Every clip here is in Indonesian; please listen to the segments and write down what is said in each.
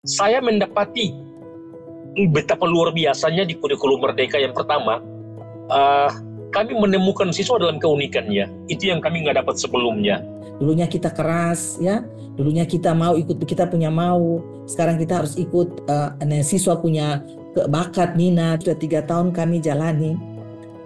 Saya mendapati betapa luar biasanya di kurikulum Merdeka yang pertama, kami menemukan siswa dalam keunikannya. Itu yang kami nggak dapat sebelumnya. Dulunya kita keras, ya. Dulunya kita mau ikut, kita punya mau. Sekarang kita harus ikut, siswa punya bakat, minat. Sudah 3 tahun kami jalani.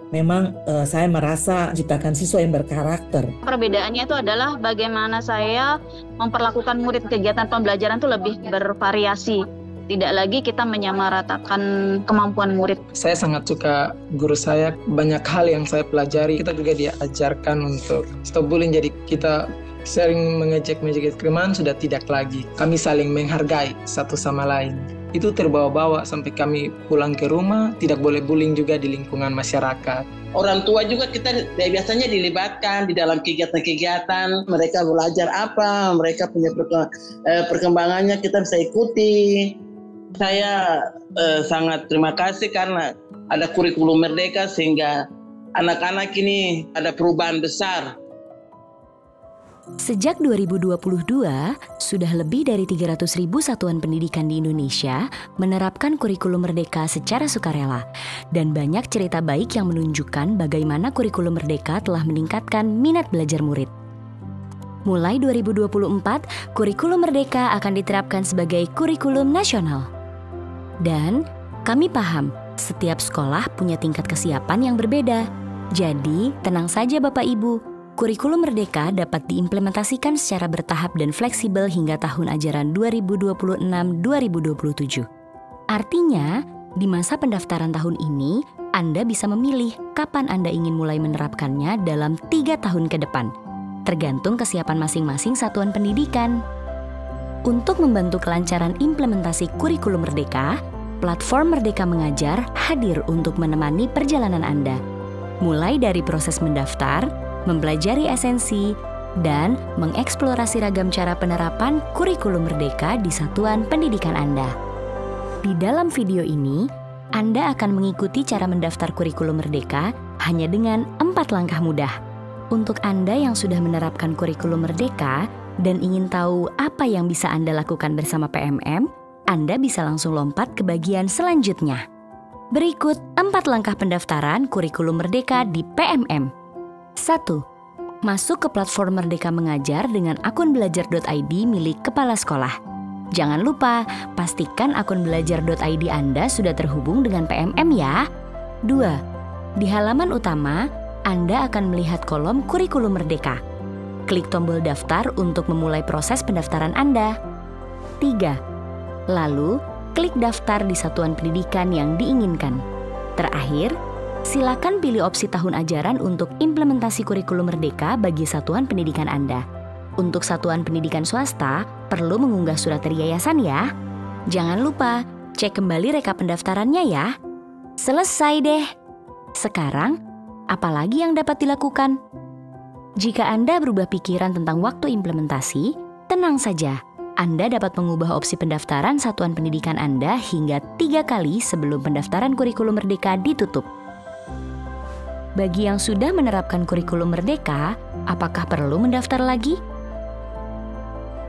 Memang saya merasa ciptakan siswa yang berkarakter. Perbedaannya itu adalah bagaimana saya memperlakukan murid kegiatan pembelajaran itu lebih bervariasi. Tidak lagi kita menyamaratakan kemampuan murid. Saya sangat suka guru saya, banyak hal yang saya pelajari. Kita juga diajarkan untuk stop bullying, jadi kita sering mengejek kiriman sudah tidak lagi. Kami saling menghargai satu sama lain. Itu terbawa-bawa sampai kami pulang ke rumah, tidak boleh bullying juga di lingkungan masyarakat. Orang tua juga kita biasanya dilibatkan di dalam kegiatan-kegiatan. Mereka belajar apa, mereka punya perkembangannya kita bisa ikuti. Saya sangat terima kasih karena ada kurikulum Merdeka sehingga anak-anak ini ada perubahan besar. Sejak 2022, sudah lebih dari 300.000 satuan pendidikan di Indonesia menerapkan kurikulum Merdeka secara sukarela. Dan banyak cerita baik yang menunjukkan bagaimana kurikulum Merdeka telah meningkatkan minat belajar murid. Mulai 2024, kurikulum Merdeka akan diterapkan sebagai kurikulum nasional. Dan kami paham, setiap sekolah punya tingkat kesiapan yang berbeda. Jadi, tenang saja Bapak Ibu, kurikulum Merdeka dapat diimplementasikan secara bertahap dan fleksibel hingga tahun ajaran 2026-2027. Artinya, di masa pendaftaran tahun ini, Anda bisa memilih kapan Anda ingin mulai menerapkannya dalam 3 tahun ke depan, tergantung kesiapan masing-masing satuan pendidikan. Untuk membantu kelancaran implementasi kurikulum Merdeka, platform Merdeka Mengajar hadir untuk menemani perjalanan Anda. Mulai dari proses mendaftar, mempelajari esensi, dan mengeksplorasi ragam cara penerapan kurikulum Merdeka di satuan pendidikan Anda. Di dalam video ini, Anda akan mengikuti cara mendaftar kurikulum Merdeka hanya dengan 4 langkah mudah. Untuk Anda yang sudah menerapkan kurikulum Merdeka dan ingin tahu apa yang bisa Anda lakukan bersama PMM, Anda bisa langsung lompat ke bagian selanjutnya. Berikut 4 langkah pendaftaran kurikulum Merdeka di PMM. 1. Masuk ke platform Merdeka Mengajar dengan akun belajar.id milik kepala sekolah. Jangan lupa, pastikan akun belajar.id Anda sudah terhubung dengan PMM ya. 2. Di halaman utama, Anda akan melihat kolom kurikulum Merdeka. Klik tombol daftar untuk memulai proses pendaftaran Anda. 3. Lalu, klik daftar di satuan pendidikan yang diinginkan. Terakhir, silakan pilih opsi tahun ajaran untuk implementasi kurikulum Merdeka bagi satuan pendidikan Anda. Untuk satuan pendidikan swasta, perlu mengunggah surat dari yayasan ya. Jangan lupa, cek kembali rekap pendaftarannya ya. Selesai deh. Sekarang, apa lagi yang dapat dilakukan? Jika Anda berubah pikiran tentang waktu implementasi, tenang saja. Anda dapat mengubah opsi pendaftaran satuan pendidikan Anda hingga 3 kali sebelum pendaftaran kurikulum Merdeka ditutup. Bagi yang sudah menerapkan kurikulum Merdeka, apakah perlu mendaftar lagi?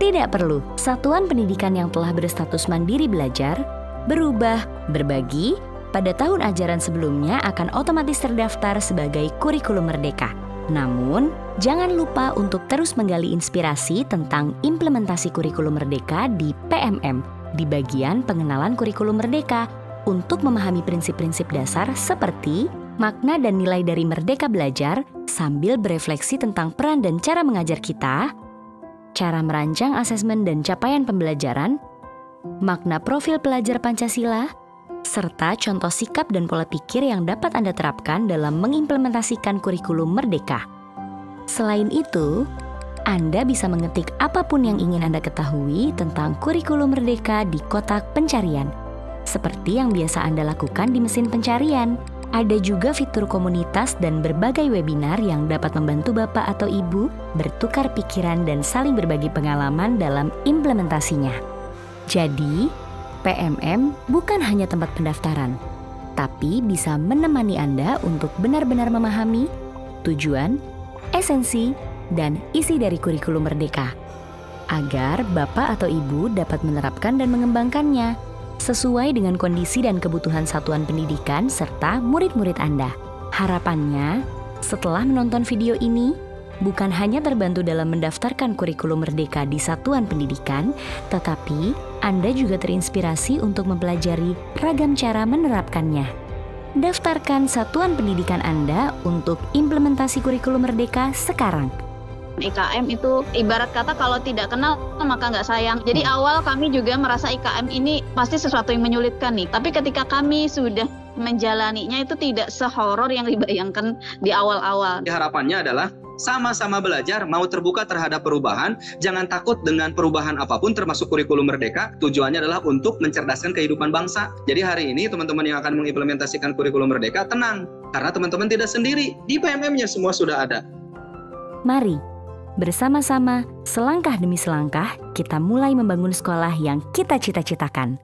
Tidak perlu. Satuan pendidikan yang telah berstatus mandiri belajar, berubah, berbagi, pada tahun ajaran sebelumnya akan otomatis terdaftar sebagai kurikulum Merdeka. Namun, jangan lupa untuk terus menggali inspirasi tentang implementasi kurikulum Merdeka di PMM, di bagian pengenalan kurikulum Merdeka, untuk memahami prinsip-prinsip dasar seperti makna dan nilai dari Merdeka Belajar sambil berefleksi tentang peran dan cara mengajar kita, cara merancang asesmen dan capaian pembelajaran, makna profil pelajar Pancasila, serta contoh sikap dan pola pikir yang dapat Anda terapkan dalam mengimplementasikan kurikulum Merdeka. Selain itu, Anda bisa mengetik apapun yang ingin Anda ketahui tentang kurikulum Merdeka di kotak pencarian, seperti yang biasa Anda lakukan di mesin pencarian. Ada juga fitur komunitas dan berbagai webinar yang dapat membantu Bapak atau Ibu bertukar pikiran dan saling berbagi pengalaman dalam implementasinya. Jadi, PMM bukan hanya tempat pendaftaran, tapi bisa menemani Anda untuk benar-benar memahami tujuan, esensi, dan isi dari kurikulum Merdeka. agar Bapak atau Ibu dapat menerapkan dan mengembangkannya sesuai dengan kondisi dan kebutuhan satuan pendidikan serta murid-murid Anda. Harapannya, setelah menonton video ini, bukan hanya terbantu dalam mendaftarkan kurikulum Merdeka di satuan pendidikan, tetapi Anda juga terinspirasi untuk mempelajari ragam cara menerapkannya. Daftarkan satuan pendidikan Anda untuk implementasi kurikulum Merdeka sekarang. IKM itu ibarat kata kalau tidak kenal maka nggak sayang. Jadi awal kami juga merasa IKM ini pasti sesuatu yang menyulitkan nih. Tapi ketika kami sudah menjalaninya itu tidak sehoror yang dibayangkan di awal-awal. Harapannya adalah sama-sama belajar, mau terbuka terhadap perubahan, jangan takut dengan perubahan apapun termasuk kurikulum Merdeka. Tujuannya adalah untuk mencerdaskan kehidupan bangsa. Jadi hari ini teman-teman yang akan mengimplementasikan kurikulum Merdeka tenang, karena teman-teman tidak sendiri. Di PMM-nya semua sudah ada. Mari, bersama-sama, selangkah demi selangkah, kita mulai membangun sekolah yang kita cita-citakan.